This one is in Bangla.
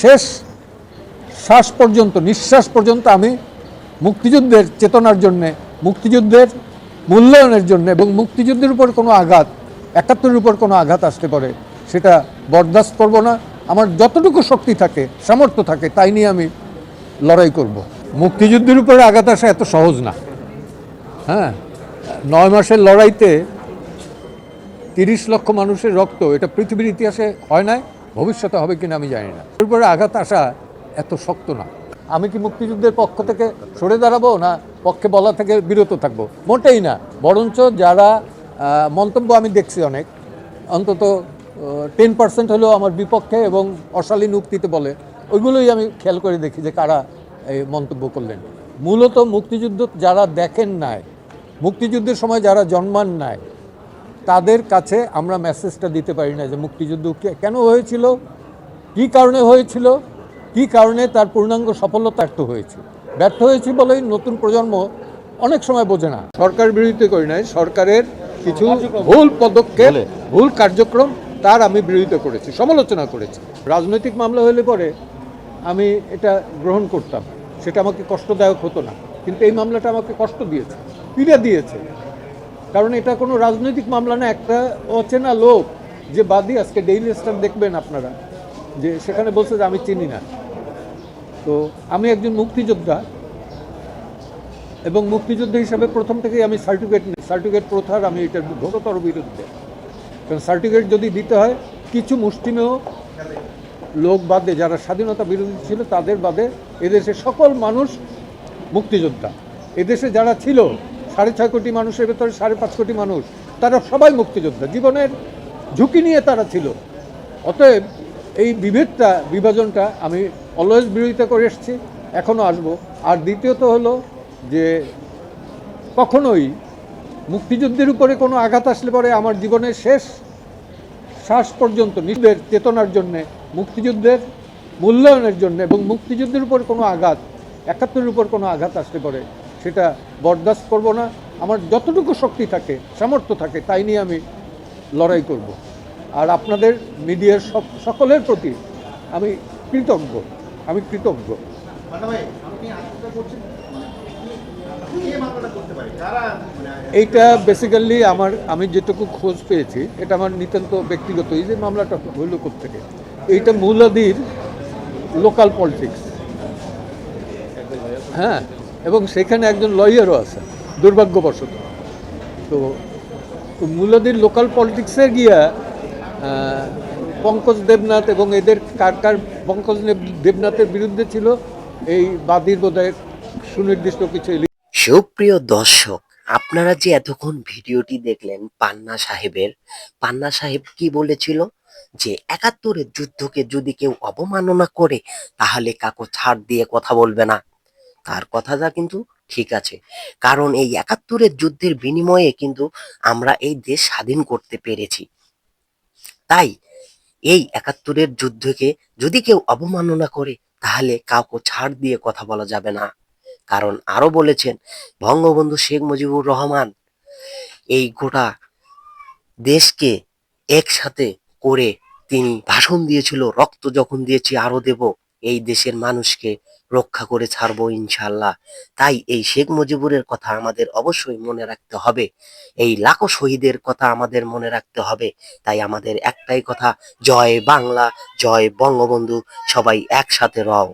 শেষ শ্বাস পর্যন্ত, নিঃশ্বাস পর্যন্ত আমি মুক্তিযুদ্ধের চেতনার জন্যে, মুক্তিযুদ্ধের মূল্যায়নের জন্য এবং মুক্তিযুদ্ধের উপর কোনো আঘাত, ৭১-এর উপর কোনো আঘাত আসতে পারে সেটা বরদাস্ত করব না। আমার যতটুকু শক্তি থাকে, সামর্থ্য থাকে, তাই নিয়ে আমি লড়াই করব। মুক্তিযুদ্ধের উপরে আঘাত আসা এত সহজ না। হ্যাঁ, ৯ মাসের লড়াইতে ৩০ লক্ষ মানুষের রক্ত, এটা পৃথিবীর ইতিহাসে হয় নাই, ভবিষ্যতে হবে কিনা আমি জানি না। এর উপরে আঘাত আসা এত শক্ত না। আমি কি মুক্তিযুদ্ধের পক্ষ থেকে সরে দাঁড়াবো, না পক্ষে বলা থেকে বিরত থাকবো? মোটেই না। বরঞ্চ যারা মন্তব্য আমি দেখছি অনেক, অন্তত 10% হলেও আমার বিপক্ষে এবং অশালীন উক্তিতে বলে, ওইগুলোই আমি খেয়াল করে দেখি যে কারা এই মন্তব্য করলেন। মূলত মুক্তিযুদ্ধ যারা দেখেন নাই, মুক্তিযুদ্ধের সময় যারা জন্মান নাই, তাদের কাছে আমরা মেসেজটা দিতে পারি না যে মুক্তিযুদ্ধ কেন হয়েছিল, কী কারণে হয়েছিল, কী কারণে তার পূর্ণাঙ্গ সফলতা ব্যর্থ হয়েছে বলেই নতুন প্রজন্ম অনেক সময় বোঝে না। সরকার বিরোধিতা করি নাই, সরকারের কিছু ভুল পদক্ষেপ, ভুল কার্যক্রম, তার আমি বিরোধিতা করেছি, সমালোচনা করেছি। রাজনৈতিক মামলা হলে পরে আমি এটা গ্রহণ করতাম, সেটা আমাকে কষ্টদায়ক হতো না। কিন্তু এই মামলাটা আমাকে কষ্ট দিয়েছে, পীড়া দিয়েছে। কারণ এটা কোনো রাজনৈতিক মামলা না, একটা অচেনা লোক যে বাদী, আজকে ডেইলি স্টার দেখবেন আপনারা, যে সেখানে বলছে যে আমি চিনি না। তো আমি একজন মুক্তিযোদ্ধা এবং মুক্তিযোদ্ধা হিসাবে প্রথম থেকেই আমি সার্টিফিকেট প্রথার আমি এটার ঘোরতর বিরুদ্ধে। কারণ সার্টিফিকেট যদি দিতে হয়, কিছু মুষ্টিমেয় লোক বাদে, যারা স্বাধীনতা বিরোধী ছিল তাদের বাদে এদেশে সকল মানুষ মুক্তিযোদ্ধা। এদেশে যারা ছিল 6.5 কোটি মানুষের ভেতরে 5.5 কোটি মানুষ, তারা সবাই মুক্তিযোদ্ধা, জীবনের ঝুঁকি নিয়ে তারা ছিল। অতএব এই বিভাজনটা আমি অলওয়েজ বিরোধিতা করে এসেছি, এখনও আসবো। আর দ্বিতীয়ত হলো যে কখনোই মুক্তিযুদ্ধের উপরে কোনো আঘাত আসলে পরে আমার জীবনের শেষ শ্বাস পর্যন্ত নিজেদের চেতনার জন্যে, মুক্তিযুদ্ধের মূল্যায়নের জন্য এবং মুক্তিযুদ্ধের উপর কোনো আঘাত, ৭১-এর উপর কোনো আঘাত আসলে পরে সেটা বরদাস্ত করব না। আমার যতটুকু শক্তি থাকে, সামর্থ্য থাকে, তাই নিয়ে আমি লড়াই করব। আর আপনাদের মিডিয়ার সকলের প্রতি আমি কৃতজ্ঞ। এইটা বেসিক্যালি আমি যেটুকু খোঁজ পেয়েছি, এটা আমার নিতান্ত ব্যক্তিগত। এই যে মামলাটা হইল থেকে, এইটা মূলাদির লোকাল পলিটিক্স। হ্যাঁ, এবং সেখানে একজন লয়ারও আছে দুর্ভাগ্যবশত। তো মূলাদির লোকাল পলিটিক্সে গিয়া পঙ্কজ দেবনাথ এবং এদের কার পঙ্কজ দেবনাথের বিরুদ্ধে ছিল এই বাদীর বোধহয় সুনির্দিষ্ট কিছু। সুপ্রিয় দর্শক, আপনারা যে এতক্ষণ ভিডিওটি দেখলেন পান্না সাহেব কি বলেছিল, যে ৭১-এর যুদ্ধকে যদি কেউ অবমাননা করে তাহলে কাকু ছাড় দিয়ে কথা বলবে না। তার কথাটা কিন্তু ঠিক আছে, কারণ এই ৭১-এর যুদ্ধের বিনিময়ে কিন্তু আমরা এই দেশ স্বাধীন করতে পেরেছি। তাই এই ৭১-এর যুদ্ধকে যদি কেউ অবমাননা করে তাহলে কাউকে ছাড় দিয়ে কথা বলা যাবে না। কারণ আরো বলেছেন বঙ্গবন্ধু শেখ মুজিবুর রহমান এই গোটা দেশকে একসাথে করে তিনি ভাষণ দিয়েছিল, রক্ত যখন দিয়েছি আরো দেব, এই দেশের মানুষকে রক্ষা করে ছাড়বো ইনশাল্লাহ। তাই এই শেখ মুজিবুরের কথা আমাদের অবশ্যই মনে রাখতে হবে, এই লাখো শহীদের কথা আমাদের মনে রাখতে হবে। তাই আমাদের একটাই কথা, জয় বাংলা, জয় বঙ্গবন্ধু, সবাই একসাথে রও।